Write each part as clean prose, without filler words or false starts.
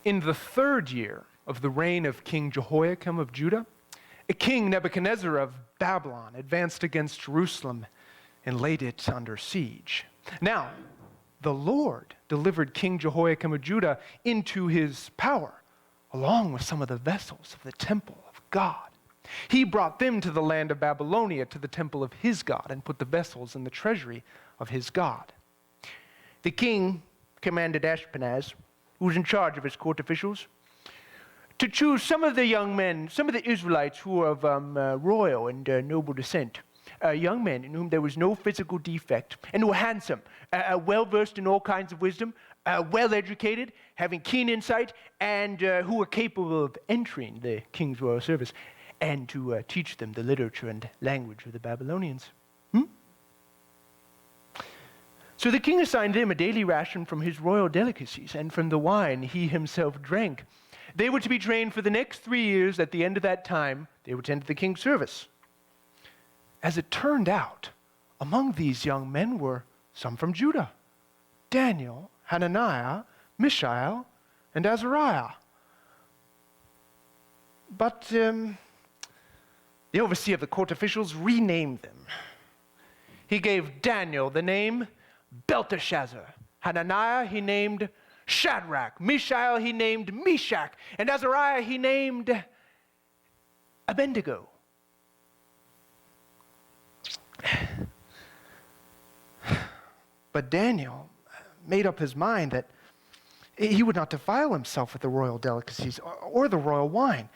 In the 3rd year of the reign of King Jehoiakim of Judah, King Nebuchadnezzar of Babylon advanced against Jerusalem and laid it under siege. Now, the Lord delivered King Jehoiakim of Judah into his power, along with some of the vessels of the temple of God. He brought them to the land of Babylonia, to the temple of his God, and put the vessels in the treasury of his God. The king commanded Ashpenaz, who was in charge of his court officials, to choose some of the young men, some of the Israelites who were of royal and noble descent, young men in whom there was no physical defect, and who were handsome, well-versed in all kinds of wisdom, well-educated, having keen insight, and who were capable of entering the king's royal service, and to teach them the literature and language of the Babylonians. So the king assigned them a daily ration from his royal delicacies and from the wine he himself drank. They were to be trained for the next 3 years. At the end of that time, they would enter the king's service. As it turned out, among these young men were some from Judah: Daniel, Hananiah, Mishael, and Azariah. But the overseer of the court officials renamed them. He gave Daniel the name Belteshazzar. Hananiah he named Shadrach. Mishael he named Meshach. And Azariah he named Abednego. But Daniel made up his mind that he would not defile himself with the royal delicacies or the royal wine.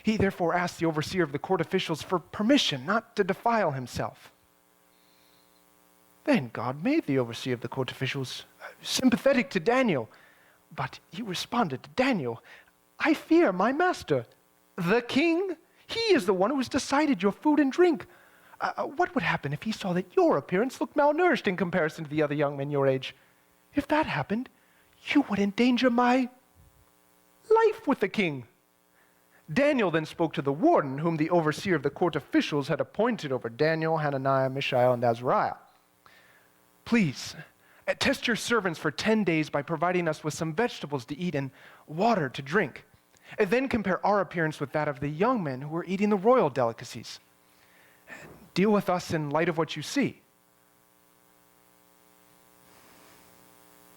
He therefore asked the overseer of the court officials for permission not to defile himself. Then God made the overseer of the court officials sympathetic to Daniel, but he responded to Daniel, "I fear my master, the king. He is the one who has decided your food and drink. What would happen if he saw that your appearance looked malnourished in comparison to the other young men your age? If that happened, you would endanger my life with the king." Daniel then spoke to the warden, whom the overseer of the court officials had appointed over Daniel, Hananiah, Mishael, and Azariah. "Please, test your servants for 10 days by providing us with some vegetables to eat and water to drink. And then compare our appearance with that of the young men who are eating the royal delicacies. Deal with us in light of what you see."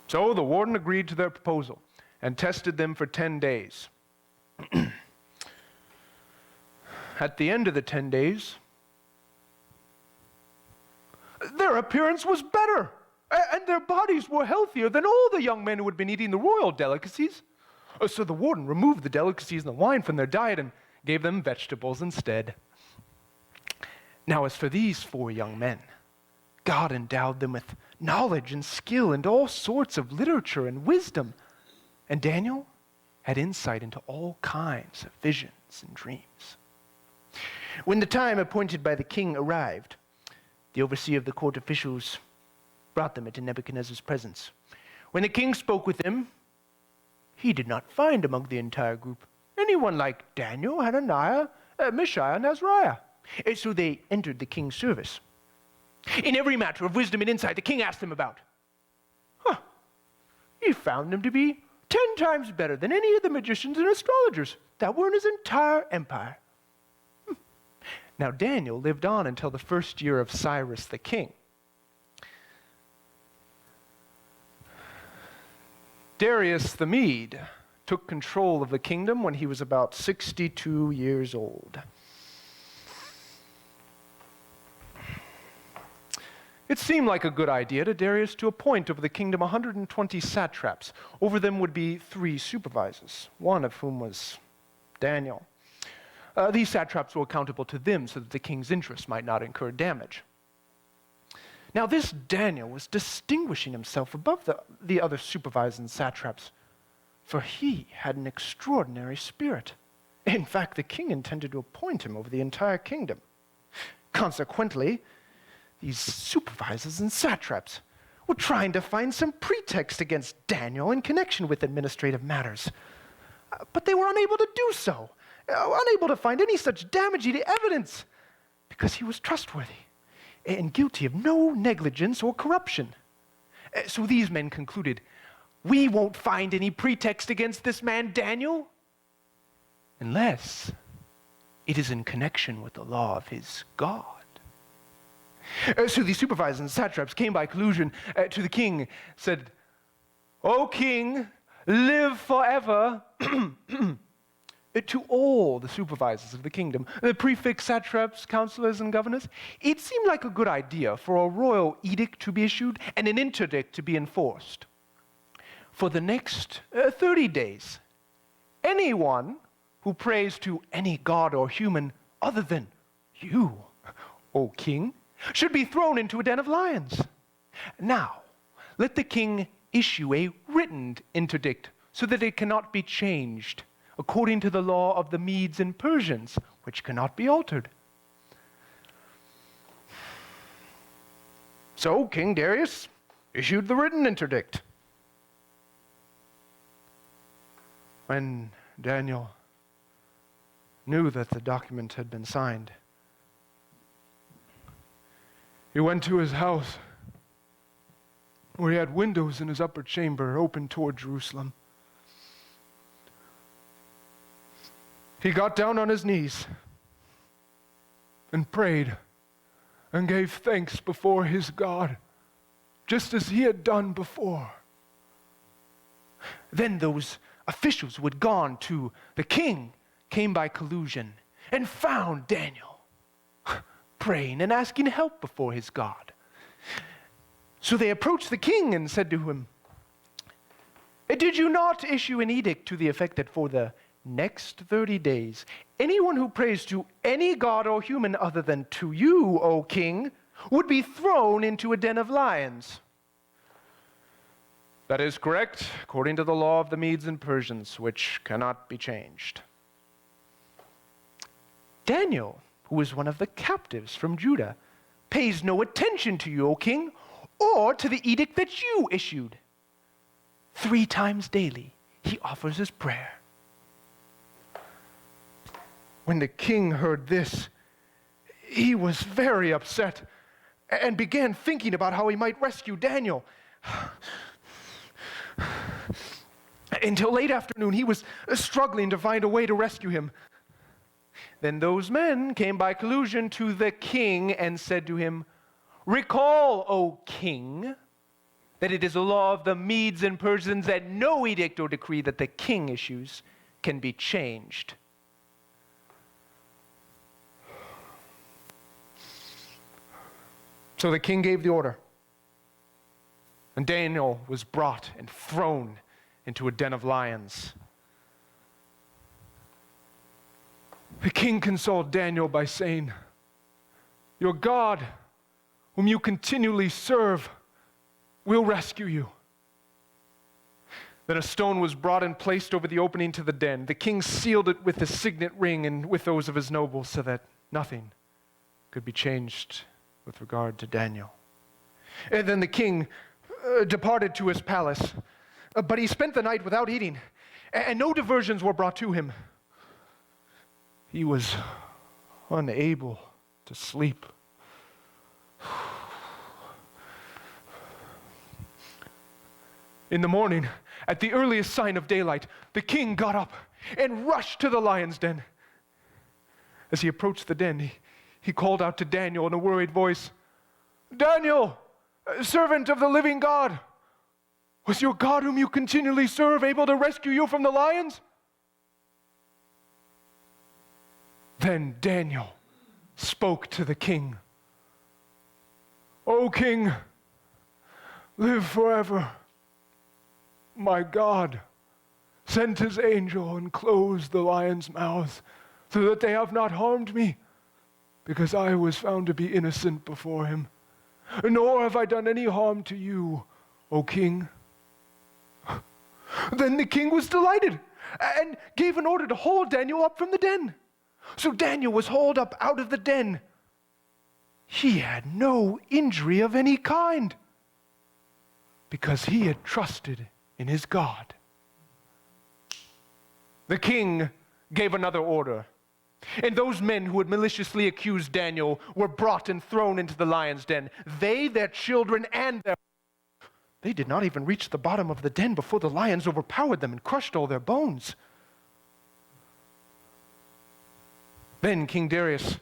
So the warden agreed to their proposal and tested them for 10 days. At the end of the 10 days, their appearance was better, and their bodies were healthier than all the young men who had been eating the royal delicacies. So the warden removed the delicacies and the wine from their diet and gave them vegetables instead. Now as for these 4 young men, God endowed them with knowledge and skill and all sorts of literature and wisdom. And Daniel had insight into all kinds of visions and dreams. When the time appointed by the king arrived, the overseer of the court officials brought them into Nebuchadnezzar's presence. When the king spoke with them, he did not find among the entire group anyone like Daniel, Hananiah, Mishael, and Azariah. And so they entered the king's service. In every matter of wisdom and insight the king asked them about, he found them to be 10 times better than any of the magicians and astrologers that were in his entire empire. Now Daniel lived on until the 1st year of Cyrus the king. Darius the Mede took control of the kingdom when he was about 62 years old. It seemed like a good idea to Darius to appoint over the kingdom 120 satraps. Over them would be 3 supervisors, one of whom was Daniel. These satraps were accountable to them so that the king's interests might not incur damage. Now this Daniel was distinguishing himself above the other supervisors and satraps, for he had an extraordinary spirit. In fact, the king intended to appoint him over the entire kingdom. Consequently, these supervisors and satraps were trying to find some pretext against Daniel in connection with administrative matters. But they were unable to do so, unable to find any such damaging evidence, because he was trustworthy and guilty of no negligence or corruption. So these men concluded, we won't find any pretext against this man Daniel unless it is in connection with the law of his God. So the supervisors and satraps came by collusion to the king, said, O king, live forever. To all the supervisors of the kingdom, the prefects, satraps, counselors, and governors, it seemed like a good idea for a royal edict to be issued and an interdict to be enforced. For the next 30 days, anyone who prays to any god or human other than you, O king, should be thrown into a den of lions. Now, let the king issue a written interdict so that it cannot be changed, according to the law of the Medes and Persians, which cannot be altered. So King Darius issued the written interdict. When Daniel knew that the document had been signed, he went to his house, where he had windows in his upper chamber open toward Jerusalem. He got down on his knees and prayed and gave thanks before his God, just as he had done before. Then those officials who had gone to the king came by collusion and found Daniel praying and asking help before his God. So they approached the king and said to him, Did you not issue an edict to the effect that for the next 30 days, anyone who prays to any god or human other than to you, O king, would be thrown into a den of lions? That is correct, according to the law of the Medes and Persians, which cannot be changed. Daniel, who is one of the captives from Judah, pays no attention to you, O king, or to the edict that you issued. 3 times daily he offers his prayer. When the king heard this, he was very upset and began thinking about how he might rescue Daniel. Until late afternoon, he was struggling to find a way to rescue him. Then those men came by collusion to the king and said to him, Recall, O king, that it is a law of the Medes and Persians that no edict or decree that the king issues can be changed. So the king gave the order, and Daniel was brought and thrown into a den of lions. The king consoled Daniel by saying, Your God, whom you continually serve, will rescue you. Then a stone was brought and placed over the opening to the den. The king sealed it with the signet ring and with those of his nobles so that nothing could be changed with regard to Daniel. And then the king departed to his palace, but he spent the night without eating, and no diversions were brought to him. He was unable to sleep. In the morning, at the earliest sign of daylight, the king got up and rushed to the lion's den. As he approached the den, he called out to Daniel in a worried voice, Daniel, servant of the living God, was your God whom you continually serve able to rescue you from the lions? Then Daniel spoke to the king. O king, live forever. My God sent his angel and closed the lions' mouths so that they have not harmed me, because I was found to be innocent before him. Nor have I done any harm to you, O king. Then the king was delighted and gave an order to haul Daniel up from the den. So Daniel was hauled up out of the den. He had no injury of any kind because he had trusted in his God. The king gave another order, and those men who had maliciously accused Daniel were brought and thrown into the lion's den, they, their children, and their... They did not even reach the bottom of the den before the lions overpowered them and crushed all their bones. Then King Darius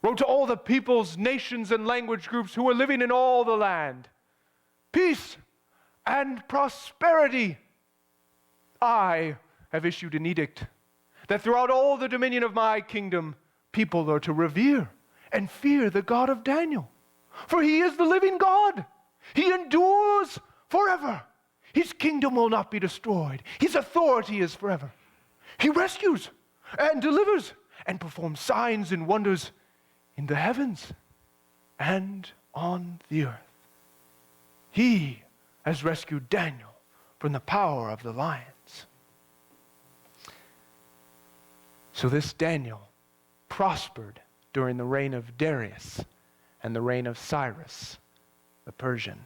wrote to all the peoples, nations, and language groups who were living in all the land, peace and prosperity. I have issued an edict that throughout all the dominion of my kingdom, people are to revere and fear the God of Daniel. For he is the living God. He endures forever. His kingdom will not be destroyed. His authority is forever. He rescues and delivers and performs signs and wonders in the heavens and on the earth. He has rescued Daniel from the power of the lions. So this Daniel prospered during the reign of Darius and the reign of Cyrus the Persian.